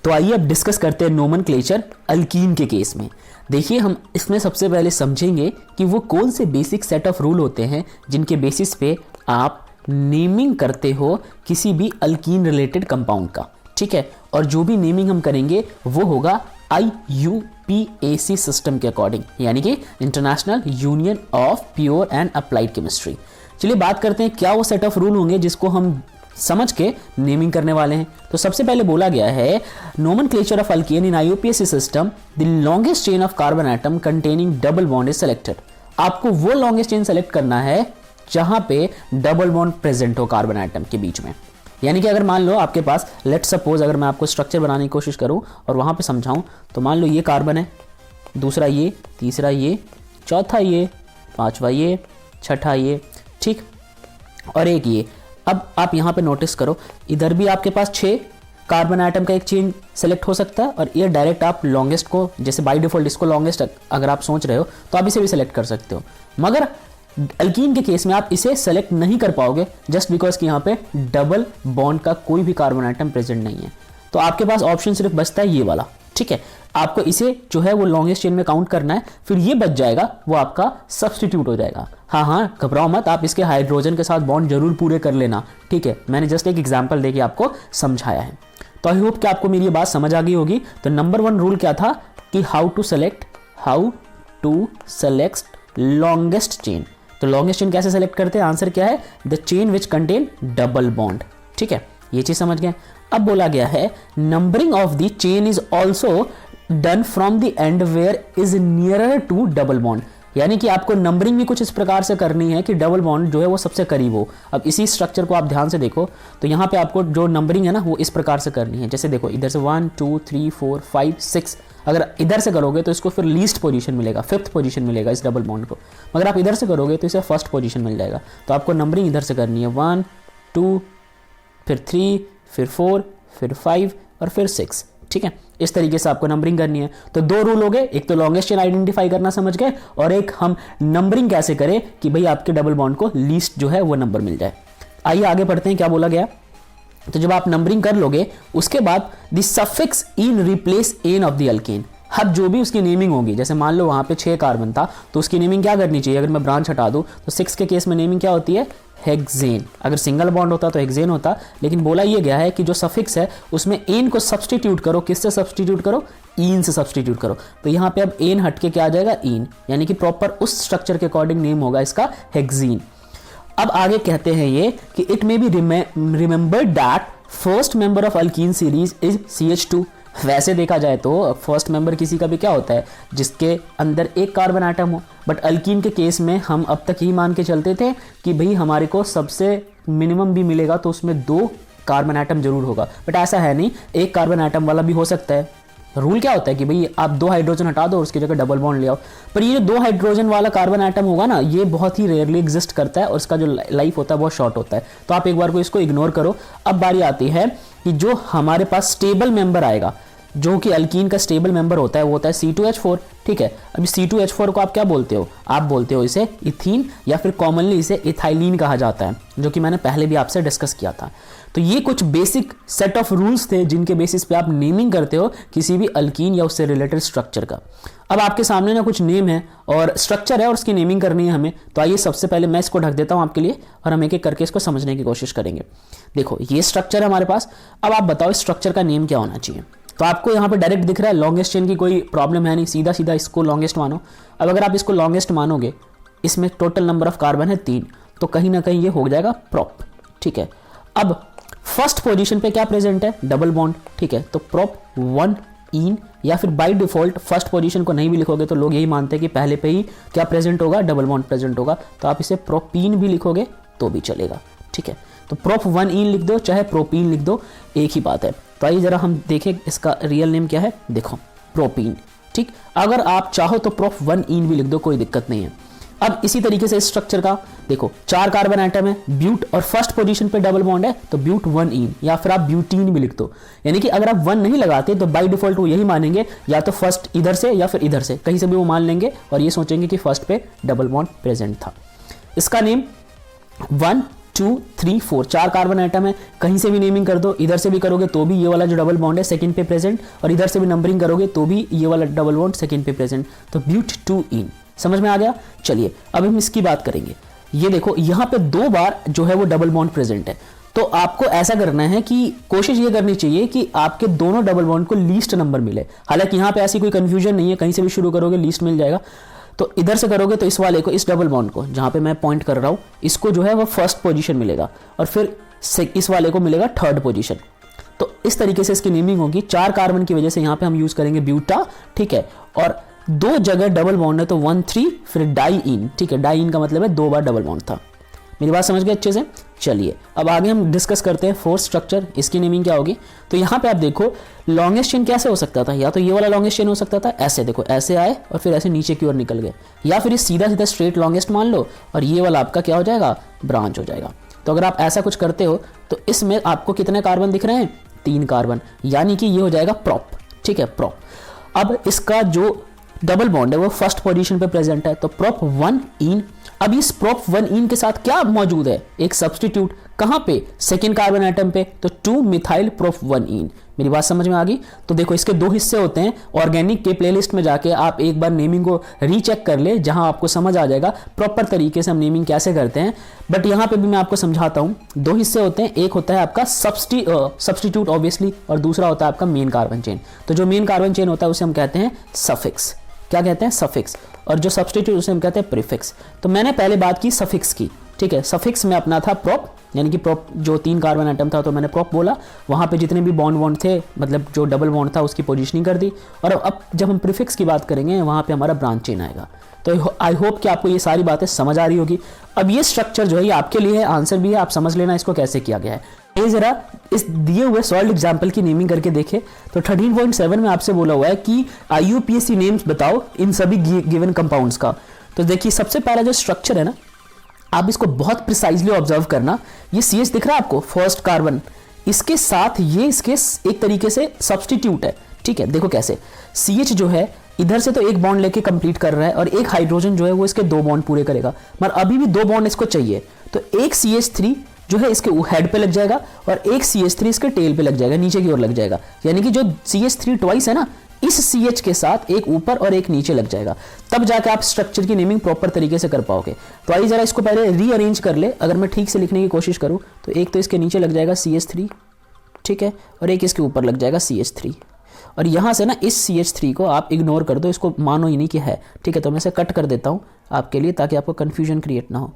तो आइए अब डिस्कस करते हैं नोमेनक्लेचर अल्कीन के केस में। देखिए, हम इसमें सबसे पहले समझेंगे कि वो कौन से बेसिक सेट ऑफ रूल होते हैं जिनके बेसिस पे आप नेमिंग करते हो किसी भी अल्कीन रिलेटेड कंपाउंड का। ठीक है, और जो भी नेमिंग हम करेंगे वो होगा IUPAC सिस्टम के अकॉर्डिंग, यानी कि international union of pure and applied chemistry. चलिए बात करते हैं क्या वो सेट ऑफ रूल होंगे जिसको हम समझ के नेमिंग करने वाले हैं। तो सबसे पहले बोला गया है nomenclature of alkane in IUPAC system, the longest chain of carbon atom containing double bond is selected. आपको वो लॉन्गेस्ट चेन सेलेक्ट करना है जहां पे डबल बॉन्ड प्रेजेंट हो कार्बन एटम के बीच में। यानी कि अगर मान लो आपके पास, लेट सपोज अगर मैं आपको स्ट्रक्चर बनाने की कोशिश करूं और वहां पे समझाऊं, तो मान लो ये कार्बन है, दूसरा ये, तीसरा ये, चौथा ये, पांचवा ये, छठा ये, ठीक, और एक ये। अब आप यहाँ पे नोटिस करो, इधर भी आपके पास 6 कार्बन आइटम का एक चेन सेलेक्ट हो सकता है, और ये डायरेक्ट आप लॉन्गेस्ट को, जैसे बाय डिफॉल्ट इसको लॉन्गेस्ट अगर आप सोच रहे हो तो आप इसे भी सेलेक्ट कर सकते हो। मगर अल्कीन के केस में आप इसे सेलेक्ट नहीं कर पाओगे जस्ट बिकॉज कि यहाँ पे डबल बॉन्ड का कोई भी कार्बन आइटम प्रेजेंट नहीं है। तो आपके पास ऑप्शन सिर्फ बचता है ये वाला। ठीक है, आपको इसे जो है वो लॉन्गेस्ट चेन में काउंट करना है, फिर ये बच जाएगा, वो आपका सब्स्टिट्यूट हो जाएगा। हाँ, घबराओ मत, आप इसके हाइड्रोजन के साथ बॉन्ड जरूर पूरे कर लेना। ठीक है, मैंने जस्ट एक एग्जांपल देके आपको समझाया है। तो आई होप कि आपको मेरी ये बात समझ आ गई होगी। तो नंबर 1 रूल क्या था कि how to select longest chain. तो लॉन्गेस्ट चेन कैसे सेलेक्ट करते हैं? आंसर क्या है? The chain which contain double bond. ठीक है, ये चीज समझ गए। अब बोला गया है numbering of the chain is also done from the end where is nearer to double bond. यानी कि आपको नंबरिंग भी कुछ इस प्रकार से करनी है कि डबल बॉन्ड जो है वो सबसे करीब हो। अब इसी स्ट्रक्चर को आप ध्यान से देखो, तो यहाँ पे आपको जो नंबरिंग है ना वो इस प्रकार से करनी है। जैसे देखो, इधर से 1 2 3 4 5 6, अगर इधर से करोगे तो इसको फिर लीस्ट पोजीशन मिलेगा, 5th पोजीशन मिलेगा इस डबल बॉन्ड को। मगर आप इधर से करोगे तो इसे 1st पोजीशन मिल जाएगा। तो आपको नंबरिंग इधर से करनी है, 1 2 फिर 3 फिर 4 फिर 5 और फिर 6। ठीक है, इस तरीके से आपको नंबरिंग करनी है। तो 2 रूल हो गए, एक तो लॉन्गेस्ट चेन आइडेंटिफाई करना समझ गए, और एक हम नंबरिंग कैसे करें कि भाई आपके डबल बॉन्ड को लीस्ट जो है वो नंबर मिल जाए। आइए आगे पढ़ते हैं क्या बोला गया। तो जब आप नंबरिंग कर लोगे उसके बाद the suffix ene replace ane of the alkane. अब जो भी उसकी नेमिंग होगी, जैसे मान लो वहां पे 6 कार्बन था तो उसकी नेमिंग क्या करनी चाहिए? अगर मैं ब्रांच हटा दूं तो 6 के केस में नेमिंग क्या होती है? हेक्सेन। अगर सिंगल बॉन्ड होता तो हेक्सेन होता, लेकिन बोला यह गया है कि जो सफिक्स है उसमें एन को सब्स्टिट्यूट करो। किससे सब्स्टिट्यूट करो? ईन से सब्स्टिट्यूट करो। तो यहाँ पे अब एन हटके क्या आ जाएगा? ईन, यानी कि प्रॉपर उस स्ट्रक्चर के अकॉर्डिंग नेम होगा इसका हेक्सीन। अब आगे कहते हैं ये कि it may be remembered that first member of alkyne series is CH2। वैसे देखा जाए तो फर्स्ट मेंबर किसी का भी क्या होता है? जिसके अंदर एक कार्बन आइटम हो। बट अल्कीन के केस में हम अब तक ही मान के चलते थे कि भाई हमारे को सबसे मिनिमम भी मिलेगा तो उसमें 2 कार्बन आइटम जरूर होगा। बट ऐसा है नहीं, एक कार्बन आइटम वाला भी हो सकता है। रूल क्या होता है कि भाई आप 2 हाइड्रोजन हटा दो और उसकी जगह डबल बॉन्ड ले आओ। पर ये जो 2 हाइड्रोजन वाला कार्बन आइटम होगा ना, ये बहुत ही रेयरली एग्जिस्ट करता है और इसका जो लाइफ होता है बहुत शॉर्ट होता है। तो आप एक बार को इसको इग्नोर करो। अब बारी आती है कि जो हमारे पास स्टेबल मेंबर आएगा, जो कि अल्कीन का स्टेबल मेंबर होता है, वो होता है C2H4। ठीक है, अभी C2H4 को आप क्या बोलते हो? आप बोलते हो इसे इथीन, या फिर कॉमनली इसे इथाइलिन कहा जाता है, जो कि मैंने पहले भी आपसे डिस्कस किया था। तो ये कुछ बेसिक सेट ऑफ रूल्स थे जिनके बेसिस पे आप नेमिंग करते हो किसी भी अल्कीन या उससे रिलेटेड स्ट्रक्चर का। अब आपके सामने ना कुछ नेम है और स्ट्रक्चर है और उसकी नेमिंग करनी है हमें। तो आइए सबसे पहले मैं इसको ढक देता हूं आपके लिए और हम एक एक करके इसको समझने की कोशिश करेंगे। देखो, ये स्ट्रक्चर है हमारे पास। अब आप बताओ इस स्ट्रक्चर का नेम क्या होना चाहिए? तो आपको यहाँ पे डायरेक्ट दिख रहा है लॉन्गेस्ट चेन की कोई प्रॉब्लम है नहीं, सीधा सीधा इसको लॉन्गेस्ट मानो। अब अगर आप इसको लॉन्गेस्ट मानोगे, इसमें टोटल नंबर ऑफ कार्बन है 3, तो कहीं ना कहीं ये हो जाएगा प्रोप। ठीक है, अब फर्स्ट पोजीशन पे क्या प्रेजेंट है? Double bond. ठीक है, तो प्रोप 1 इन, या फिर बाय डिफॉल्ट फर्स्ट पोजीशन को नहीं भी लिखोगे तो लोग यही मानते हैं कि पहले पे ही क्या प्रेजेंट होगा? डबल बॉन्ड प्रेजेंट होगा। तो आप इसे प्रोपीन भी लिखोगे तो भी चलेगा। ठीक है, तो प्रोप 1 इन लिख दो चाहे प्रोपीन लिख दो, एक ही बात है। तो आइए जरा हम देखें इसका रियल नेम क्या है। देखो, प्रोपीन। ठीक, अगर आप चाहो तो प्रोप 1 इन भी लिख दो, कोई दिक्कत नहीं है। अब इसी तरीके से इस स्ट्रक्चर का देखो, 4 कार्बन आइटम है, ब्यूट, और फर्स्ट पोजीशन पे डबल बॉन्ड है तो ब्यूट 1 इन, या फिर आप ब्यूटीन भी लिख दो। यानी कि अगर आप 1 नहीं लगाते तो बाय डिफॉल्ट वो यही मानेंगे, या तो फर्स्ट इधर से या फिर इधर से, कहीं से भी वो मान लेंगे और ये सोचेंगे कि फर्स्ट पे डबल बॉन्ड प्रेजेंट था। इसका नेम 1 2 3 4 4 कार्बन आइटम है, कहीं से भी नेमिंग कर दो, इधर से भी करोगे तो भी ये वाला जो डबल बॉन्ड है सेकंड पे प्रेजेंट, और इधर से भी नंबरिंग करोगे तो भी ये वाला डबल बॉन्ड सेकंड पे प्रेजेंट, तो ब्यूट-2-ईन। समझ में आ गया? चलिए अब हम इसकी बात करेंगे। ये देखो यहाँ पे 2 बार जो है वो डबल बॉन्ड प्रेजेंट है, तो आपको ऐसा करना है कि कोशिश ये करनी चाहिए कि आपके दोनों डबल बॉन्ड को लीस्ट नंबर मिले। हालांकि यहाँ पे ऐसी कोई कंफ्यूजन नहीं है, कहीं से भी शुरू करोगे लीस्ट मिल जाएगा। तो इधर से करोगे तो इस वाले को, इस डबल बॉन्ड को जहाँ पे मैं पॉइंट कर रहा हूँ, इसको जो है वो फर्स्ट पोजीशन मिलेगा, और फिर इस वाले को मिलेगा थर्ड पोजीशन। तो इस तरीके से इसकी नेमिंग होगी। 4 कार्बन की वजह से यहाँ पे हम यूज करेंगे ब्यूटा, ठीक है, और 2 जगह डबल बॉन्ड है तो 1-3 फिर डाई-इन, ठीक है, डाई-इन का मतलब है 2 बार डबल बॉन्ड था। मेरी बात समझ गए अच्छे से? चलिए अब आगे हम डिस्कस करते हैं फोर्थ स्ट्रक्चर, इसकी नेमिंग क्या होगी। तो यहाँ पे आप देखो लॉन्गेस्ट चेन कैसे हो सकता था, या तो ये वाला लॉन्गेस्ट चेन हो सकता था, ऐसे देखो, ऐसे आए और फिर ऐसे नीचे की ओर निकल गए, या फिर ये सीधा सीधा स्ट्रेट लॉन्गेस्ट मान लो और ये वाला आपका क्या हो जाएगा, ब्रांच हो जाएगा। तो अगर आप ऐसा कुछ करते हो तो इसमें आपको कितने कार्बन दिख रहे हैं, 3 कार्बन, यानी कि ये हो जाएगा प्रॉप, ठीक है, प्रॉप। अब इसका जो डबल बॉन्ड है वो फर्स्ट पोजीशन पे प्रेजेंट है, तो प्रॉप 1-इन। अब इस प्रॉप 1-इन के साथ क्या मौजूद है, एक सब्स्टिट्यूट, कहां पे, सेकेंड कार्बन आइटम पे, तो 2-मिथाइल प्रॉप 1-इन। मेरी बात समझ में आ गई? तो देखो इसके 2 हिस्से होते हैं, ऑर्गेनिक के प्लेलिस्ट में जाके आप एक बार नेमिंग को रीचेक कर ले, जहां आपको समझ आ जाएगा प्रॉपर तरीके से हम नेमिंग कैसे करते हैं। बट यहां पे भी मैं आपको समझाता हूं। 2 हिस्से होते हैं, एक होता है आपका सब्स्टिट्यूट ऑब्वियसली, और दूसरा होता है आपका मेन कार्बन चेन। तो जो मेन कार्बन चेन होता है उसे हम कहते हैं सफिक्स। क्या कहते हैं, सफिक्स, और जो सब्स्टिट्यूट उसे हम कहते हैं प्रीफिक्स। तो मैंने पहले बात की सफिक्स की, ठीक है, सफिक्स में अपना था प्रॉप, यानी कि प्रॉप जो 3 कार्बन आइटम था तो मैंने प्रॉप बोला, वहाँ पे जितने भी बॉन्ड थे, मतलब जो डबल बॉन्ड था उसकी पोजीशनिंग कर दी। और अब जब हम प्रीफिक्स की बात करेंगे वहाँ पे हमारा ब्रांच चेन आएगा। तो आई होप कि आपको ये सारी बातें समझ आ रही होगी। अब ये स्ट्रक्चर जो है ये आपके लिए है, आंसर भी है, आप समझ लेना इसको कैसे किया गया है। ये जरा इस दिए हुए सॉल्व एग्जाम्पल की नेमिंग करके देखे। तो 13.7 में आपसे बोला हुआ है कि IUPAC नेम्स बताओ इन सभी गिवन कंपाउंड्स का। तो देखिए सबसे पहला जो स्ट्रक्चर है ना, आप इसको बहुत प्रिसाइजली ऑब्जर्व करना। ये CH दिख रहा है आपको, फर्स्ट कार्बन, इसके साथ ये इसके एक तरीके से सब्स्टिट्यूट है, ठीक है। देखो कैसे CH जो है इधर से तो एक बॉन्ड लेके कंप्लीट कर रहा है, और एक हाइड्रोजन जो है वो इसके 2 बॉन्ड पूरे करेगा, मगर अभी भी 2 बॉन्ड इसको चाहिए। तो एक CH3 जो है इसके हेड पे लग जाएगा, और एक CH3 इसके टेल पे लग जाएगा, नीचे की ओर लग जाएगा, यानी कि जो CH3 ट्वाइस है ना, इस CH के साथ एक ऊपर और एक नीचे लग जाएगा, तब जाके आप स्ट्रक्चर की नेमिंग प्रॉपर तरीके से कर पाओगे। तो आइए जरा इसको पहले रीअरेंज कर ले। अगर मैं ठीक से लिखने की कोशिश करूं तो एक तो इसके नीचे लग जाएगा CH3, ठीक है, और एक इसके ऊपर लग जाएगा CH3, और यहां से ना इस CH3 को आप इग्नोर कर दो, इसको मानो ही नहीं कि है, ठीक है। तो मैं इसे कट कर देता हूं आपके लिए, ताकि आपको कंफ्यूजन क्रिएट ना हो।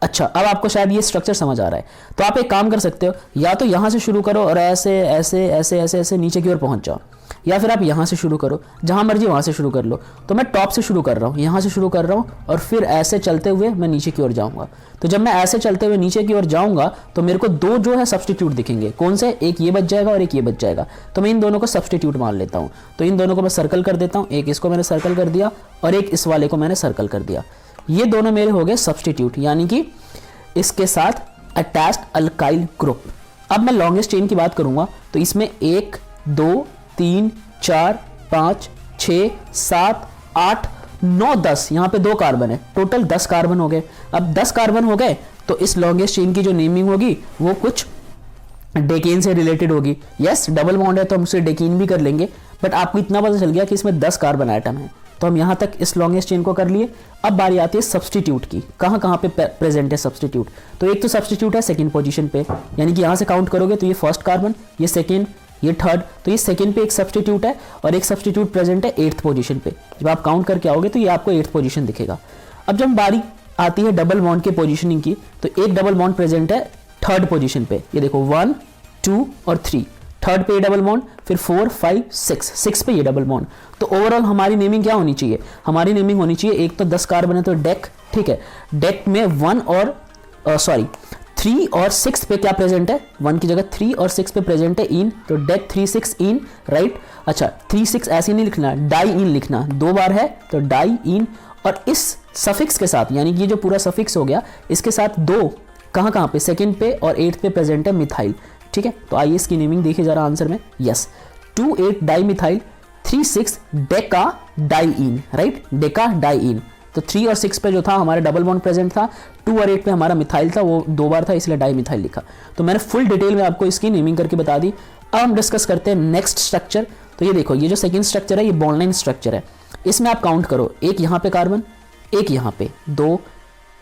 अच्छा, अब आपको शायद ये स्ट्रक्चर समझ आ रहा है। तो आप एक काम कर सकते हो, या तो यहां से शुरू करो और ऐसे ऐसे ऐसे ऐसे ऐसे नीचे की ओर पहुंच जाओ, या फिर आप यहां से शुरू करो, जहां मर्जी वहां से शुरू कर लो। तो मैं टॉप से शुरू कर रहा हूं, यहां से शुरू कर रहा हूं, और फिर ऐसे चलते हुए मैं नीचे की ओर जाऊंगा। तो जब मैं ऐसे चलते हुए नीचे की ओर जाऊंगा तो मेरे को 2 जो है सब्स्टिट्यूट दिखेंगे। कौन से, एक ये बच जाएगा और एक ये बच जाएगा। तो मैं इन दोनों को सब्स्टिट्यूट मान लेता हूं। तो इन दोनों को मैं सर्कल कर देता हूं, एक इसको मैंने सर्कल कर दिया और एक इस वाले को मैंने सर्कल कर दिया। ये दोनों मेरे हो गए सब्स्टिट्यूट, यानी कि इसके साथ अटैच्ड अल्काइल ग्रुप। अब मैं लॉन्गेस्ट चेन की बात करूंगा तो इसमें 1 2 3 4 5 6 7 8 9 10, यहाँ पे 2 कार्बन है, टोटल 10 कार्बन हो गए। अब 10 कार्बन हो गए तो इस लॉन्गेस्ट चेन की जो नेमिंग होगी वो कुछ डेकेन से रिलेटेड होगी। यस, डबल बॉन्ड है तो हम उसे डेकेन भी कर लेंगे, बट आपको इतना पता चल गया कि इसमें 10 कार्बन आइटम है। तो हम यहां तक इस लॉन्गेस्ट चेन को कर लिए। अब बारी आती है सब्स्टिट्यूट की, कहां कहां पे प्रेजेंट है सब्स्टिट्यूट। तो एक तो सब्स्टिट्यूट है सेकंड पोजीशन पे, यानी कि यहां से काउंट करोगे तो ये फर्स्ट कार्बन, ये सेकंड, ये थर्ड, तो ये सेकंड पे एक सब्स्टिट्यूट है, और एक सब्स्टिट्यूट प्रेजेंट है 8th पोजीशन पे। जब आप काउंट करके आओगे तो ये आपको 8th पोजीशन दिखेगा। अब जब बारी आती है डबल बॉन्ड के पोजीशनिंग की, तो एक डबल बॉन्ड प्रेजेंट है 3rd पोजीशन पे। ये देखो 1 2 और 3, 3rd पे ये डबल बॉन्ड, फिर 4 5 6 पे ये डबल बॉन्ड। तो ओवरऑल हमारी नेमिंग क्या होनी चाहिए, हमारी नेमिंग होनी चाहिए, एक तो 10 कार्बन है तो डेक, ठीक है, डेक में 1 और 3 और 6 पे क्या प्रेजेंट है, 1 की जगह 3 और 6 पे प्रेजेंट है इन, तो डेक 3 6 इन, राइट। अच्छा 3 6 ऐसे नहीं लिखना, डाई इन लिखना, 2 बार है तो डाई इन। और इस सफिक्स के साथ, यानी कि ये जो पूरा सफिक्स हो गया, इसके साथ 2 कहां कहां पे, सेकंड पे और 8th पे प्रेजेंट है मिथाइल, ठीक है। तो आइए इसकी नेमिंग देखिए जरा आंसर में। Yes, 2 8 dimethyl, 3 6 deca diene, right, deca diene. तो 3 और 6 पे जो था हमारा डबल बॉन्ड प्रेजेंट था, 2 और 8 पे हमारा मिथाइल था, वो 2 बार था इसलिए डाई मिथाइल लिखा। तो मैंने फुल डिटेल में आपको इसकी नेमिंग करके बता दी। अब हम डिस्कस करते हैं नेक्स्ट स्ट्रक्चर। तो ये देखो, ये जो सेकंड स्ट्रक्चर है ये बॉन्ड लाइन स्ट्रक्चर है। इसमें आप काउंट करो, एक यहाँ पे कार्बन, एक यहाँ पे, 2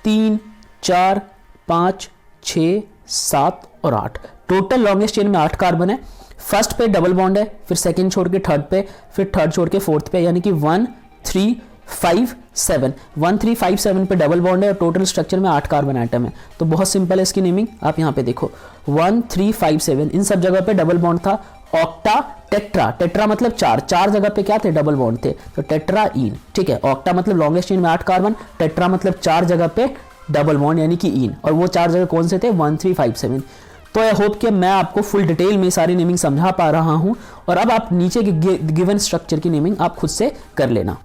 3 4 5 6 7 और 8, टोटल लॉन्गेस्ट चेन में 8 कार्बन है। फर्स्ट पे डबल बॉन्ड है, फिर सेकंड छोड़ के थर्ड पे, फिर थर्ड छोड़ के फोर्थ पे, यानी कि 1 3 5 7, 1 3 5 7 पे डबल बॉन्ड है और टोटल स्ट्रक्चर में 8 कार्बन एटम है। तो बहुत सिंपल है इसकी नेमिंग, आप यहाँ पे देखो 1 3 5 7 इन सब जगह पे डबल बॉन्ड था। ऑक्टा टेट्रा, टेट्रा मतलब 4, 4 जगह पे क्या थे, डबल बॉन्ड थे, तो टेट्रा इन, ठीक है। ऑक्टा मतलब लॉन्गेस्ट चेन में 8 कार्बन, टेट्रा मतलब 4 जगह पे डबल बॉन्ड यानी कि इन, और वो 4 जगह कौन से थे, 1 3 5 7। तो आई होप कि मैं आपको फुल डिटेल में सारी नेमिंग समझा पा रहा हूं, और अब आप नीचे के गिवन स्ट्रक्चर की नेमिंग आप खुद से कर लेना।